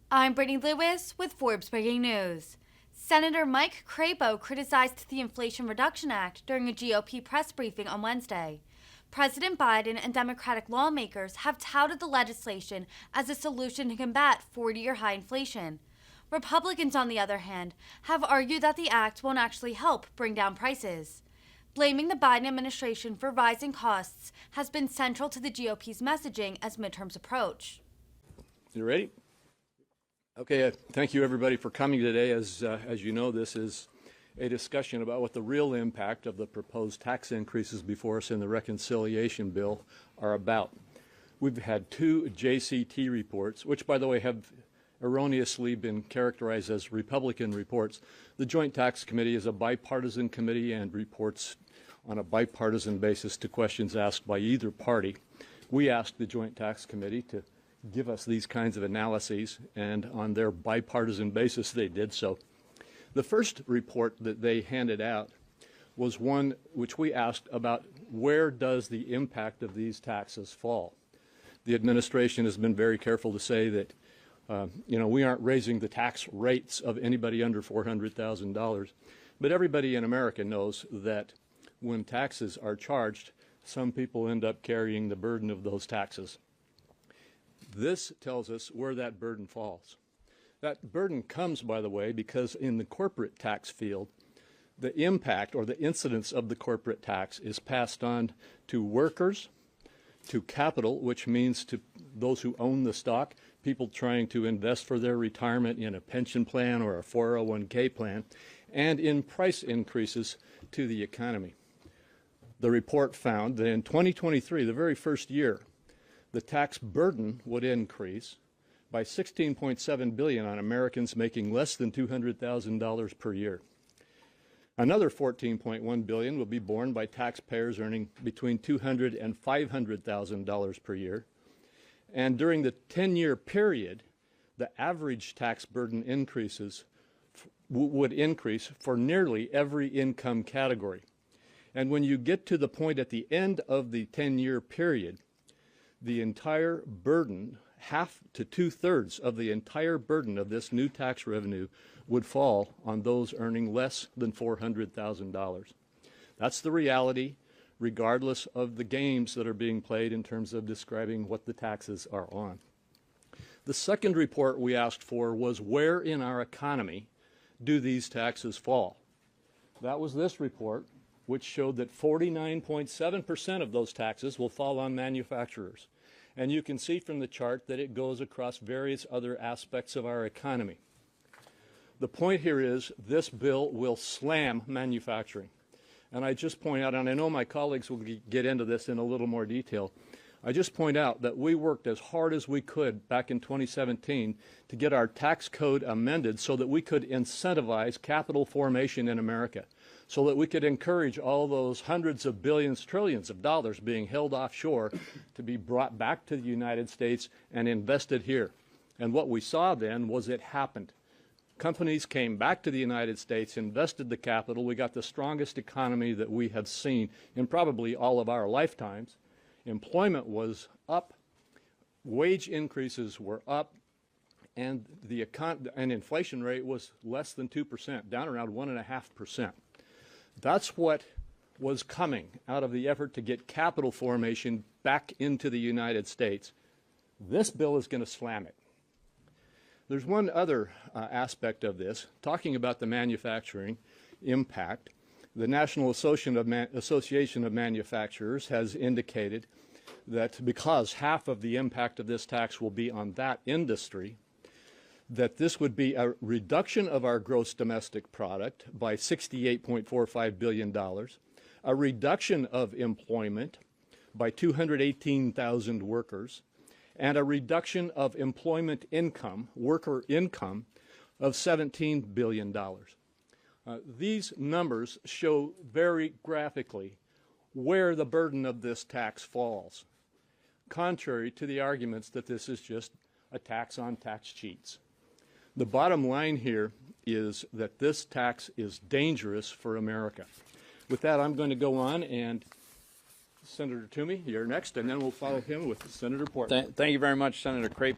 I'm Brittany Lewis with Forbes Breaking News. Senator Mike Crapo criticized the Inflation Reduction Act during a GOP press briefing on Wednesday. President Biden and Democratic lawmakers have touted the legislation as a solution to combat 40-year high inflation. Republicans, on the other hand, have argued that the act won't actually help bring down prices. Blaming the Biden administration for rising costs has been central to the GOP's messaging as midterms approach. You ready? Okay, thank you everybody for coming today. As you know, this is a discussion about what the real impact of the proposed tax increases before us in the reconciliation bill are about. We've had two JCT reports, which by the way have erroneously been characterized as Republican reports. The Joint Tax Committee is a bipartisan committee and reports on a bipartisan basis to questions asked by either party. We asked the Joint Tax Committee to give us these kinds of analyses, and on their bipartisan basis they did so. The first report that they handed out was one which we asked about where does the impact of these taxes fall. The administration has been very careful to say that we aren't raising the tax rates of anybody under $400,000, but everybody in America knows that when taxes are charged, some people end up carrying the burden of those taxes. This tells us where that burden falls. That burden comes, by the way, because in the corporate tax field, the impact or the incidence of the corporate tax is passed on to workers, to capital, which means to those who own the stock, people trying to invest for their retirement in a pension plan or a 401k plan, and in price increases to the economy. The report found that in 2023, the very first year, the tax burden would increase by $16.7 billion on Americans making less than $200,000 per year. Another $14.1 billion will be borne by taxpayers earning between $200,000 and $500,000 per year. And during the 10-year period, the average tax burden would increase for nearly every income category. And when you get to the point at the end of the 10-year period, the entire burden, half to two-thirds of the entire burden of this new tax revenue would fall on those earning less than $400,000. That's the reality, regardless of the games that are being played in terms of describing what the taxes are on. The second report we asked for was where in our economy do these taxes fall? That was this report, which showed that 49.7% of those taxes will fall on manufacturers. And you can see from the chart that it goes across various other aspects of our economy. The point here is this bill will slam manufacturing. And I just point out, and I know my colleagues will get into this in a little more detail, I just point out that we worked as hard as we could back in 2017 to get our tax code amended so that we could incentivize capital formation in America, so that we could encourage all those hundreds of billions, trillions of dollars being held offshore to be brought back to the United States and invested here. And what we saw then was it happened. Companies came back to the United States, invested the capital. We got the strongest economy that we have seen in probably all of our lifetimes. Employment was up, wage increases were up, and the inflation rate was less than 2%, down around 1.5%. That's what was coming out of the effort to get capital formation back into the United States. This bill is going to slam it. There's one other aspect of this, talking about the manufacturing impact. The National Association of Manufacturers has indicated that because half of the impact of this tax will be on that industry, that this would be a reduction of our gross domestic product by $68.45 billion, a reduction of employment by 218,000 workers, and a reduction of employment income, worker income, of $17 billion. These numbers show very graphically where the burden of this tax falls, contrary to the arguments that this is just a tax on tax cheats. The bottom line here is that this tax is dangerous for America. With that, I'm going to go on, and Senator Toomey, you're next, and then we'll follow him with Senator Portman. Thank you very much, Senator Crapo.